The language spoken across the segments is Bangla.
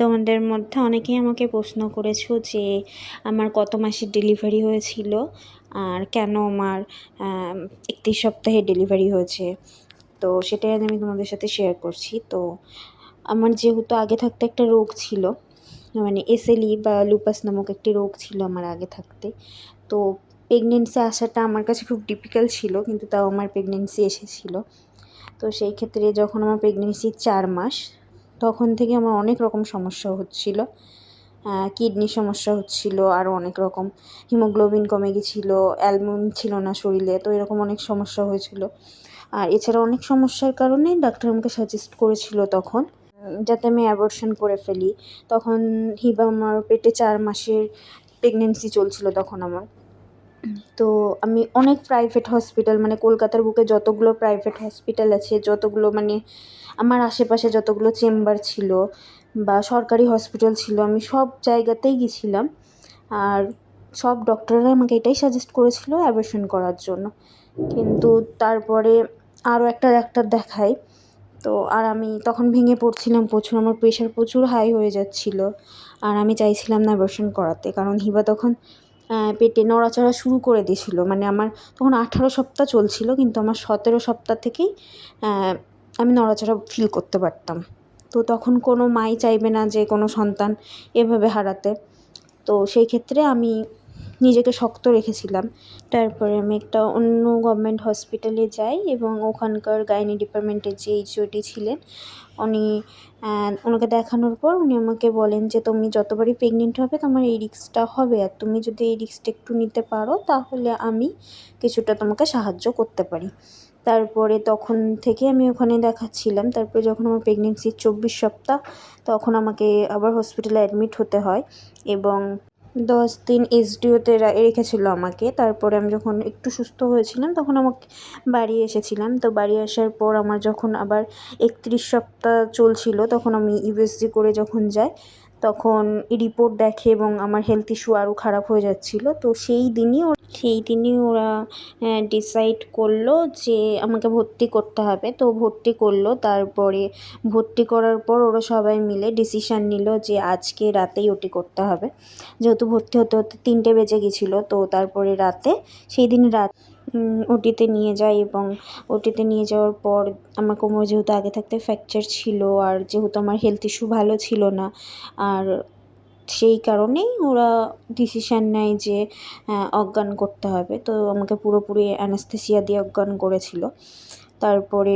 তোমাদের মধ্যে অনেকেই আমাকে প্রশ্ন করেছো যে আমার কত মাসের ডেলিভারি হয়েছিল আর কেন আমার 31 সপ্তাহে ডেলিভারি হয়েছে। তো সেটাই আজ আমি তোমাদের সাথে শেয়ার করছি। তো আমার যেহেতু আগে থাকতে একটা রোগ ছিল, মানে এসএলই বা লুপাস নামক একটি রোগ ছিল আমার আগে থাকতে। তো প্রেগনেন্সি আসাটা আমার কাছে খুব ডিফিকাল্ট ছিল, কিন্তু তাও আমার প্রেগনেন্সি এসেছিলো। তো সেই ক্ষেত্রে যখন আমার প্রেগনেন্সির 4 মাস, তখন থেকে আমার অনেক রকম সমস্যা হচ্ছিল। কিডনির সমস্যা হচ্ছিল, আরও অনেক রকম হিমোগ্লোবিন কমে গেছিলো, অ্যালবুমিন ছিল না শরীরে, তো এরকম অনেক সমস্যা হয়েছিল। আর এছাড়া অনেক সমস্যার কারণে ডাক্তার আমাকে সাজেস্ট করেছিল তখন যাতে আমি অ্যাবর্শন করে ফেলি। তখন হিবা আমার পেটে 4 মাসের প্রেগনেন্সি চলছিল তখন আমার। তো আমি অনেক প্রাইভেট হসপিটাল, মানে কলকাতার বুকে যতগুলো প্রাইভেট হসপিটাল আছে, যতগুলো মানে আমার আশেপাশে যতগুলো চেম্বার ছিল বা সরকারি হসপিটাল ছিল, আমি সব জায়গাতেই গেছিলাম। আর সব ডক্টররা আমাকে এটাই সাজেস্ট করেছিল অ্যাবর্শন করার জন্য। কিন্তু তারপরে আরও একটা ডাক্তার দেখাই, তো আর আমি তখন ভেঙে পড়ছিলাম প্রচুর, আমার প্রেশার প্রচুর হাই হয়ে যাচ্ছিল। আর আমি চাইছিলাম না অ্যাবর্শন করাতে, কারণ হিবা তখন পেটে নড়াচড়া শুরু করে দিয়েছিল। মানে আমার তখন 18 সপ্তাহ চলছিল, কিন্তু আমার 17 সপ্তাহ থেকেই আমি নড়াচড়া ফিল করতে পারতাম। তো তখন কোনো মাই চাইবে না যে কোনো সন্তান এভাবে হারাতে। তো সেই ক্ষেত্রে আমি নিজেকে শক্ত রেখেছিলাম। তারপরে আমি একটা অন্য গভর্নমেন্ট হসপিটালে যাই এবং ওখানকার গাইনি ডিপার্টমেন্টের যে এইচওডি ছিলেন উনি, ওনাকে দেখানোর পর উনি আমাকে বলেন যে তুমি যতবারই প্রেগনেন্ট হবে তোমার এই রিস্কটা হবে, আর তুমি যদি এই রিস্কটা একটু নিতে পারো তাহলে আমি কিছুটা তোমাকে সাহায্য করতে পারি। তারপরে তখন থেকে আমি ওখানে দেখাচ্ছিলাম। তারপরে যখন আমার প্রেগনেন্সির 24 সপ্তাহ, তখন আমাকে আবার হসপিটালে অ্যাডমিট হতে হয় এবং 10 দিন এসডিওতে রেখেছিল আমাকে। তারপরে আমি যখন একটু সুস্থ হয়েছিলাম তখন আমাকে বাড়ি এসেছিলাম। তো বাড়ি আসার পর আমার যখন আবার 31 সপ্তাহ চলছিল, তখন আমি ইউএসজি করে যখন যাই, তখন রিপোর্ট দেখে এবং আমার হেলথ ইস্যু আরও খারাপ হয়ে যাচ্ছিলো। তো সেই দিনই ওরা ডিসাইড করলো যে আমাকে ভর্তি করতে হবে। তো ভর্তি করলো। তারপরে ভর্তি করার পর ওরা সবাই মিলে ডিসিশান নিল যে আজকে রাতেই ওটি করতে হবে। যেহেতু ভর্তি হতে 3টে বেজে গেছিলো, তো তারপরে সেই দিন ওটিতে নিয়ে যায় এবং ওটিতে নিয়ে যাওয়ার পর আমার কোমরে যেহেতু আগে থাকতে ফ্র্যাকচার ছিল, আর যেহেতু আমার হেলথ ইস্যু ভালো ছিল না, আর সেই কারণেই ওরা ডিসিশান নেয় যে অজ্ঞান করতে হবে। তো আমাকে পুরোপুরি অ্যানেস্থেসিয়া দিয়ে অজ্ঞান করেছিল। তারপরে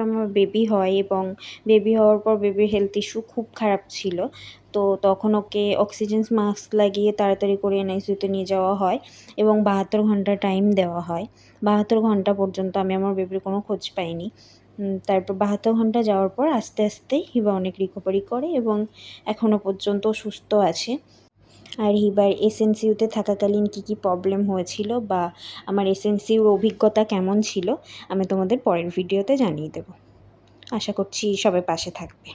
আমার বেবি হয় এবং বেবি হওয়ার পর বেবির হেলথ ইস্যু খুব খারাপ ছিল। তো তখন ওকে অক্সিজেন মাস্ক লাগিয়ে তাড়াতাড়ি করে এনআইসিইউতে নিয়ে যাওয়া হয় এবং 72 ঘন্টা টাইম দেওয়া হয়। 72 ঘন্টা পর্যন্ত আমি আমার বেবির কোনো খোঁজ পাইনি। তারপর 72 ঘন্টা যাওয়ার পর আস্তে আস্তে হিবা অনেক রিকভারি করে এবং এখনও পর্যন্ত সুস্থ আছে। আর হিবার এসএনসিইউতে থাকাকালীন কী প্রবলেম হয়েছিল বা আমার এসএনসিইউর অভিজ্ঞতা কেমন ছিল আমি তোমাদের পরের ভিডিওতে জানিয়ে দেব। আশা করছি সবাই পাশে থাকবে।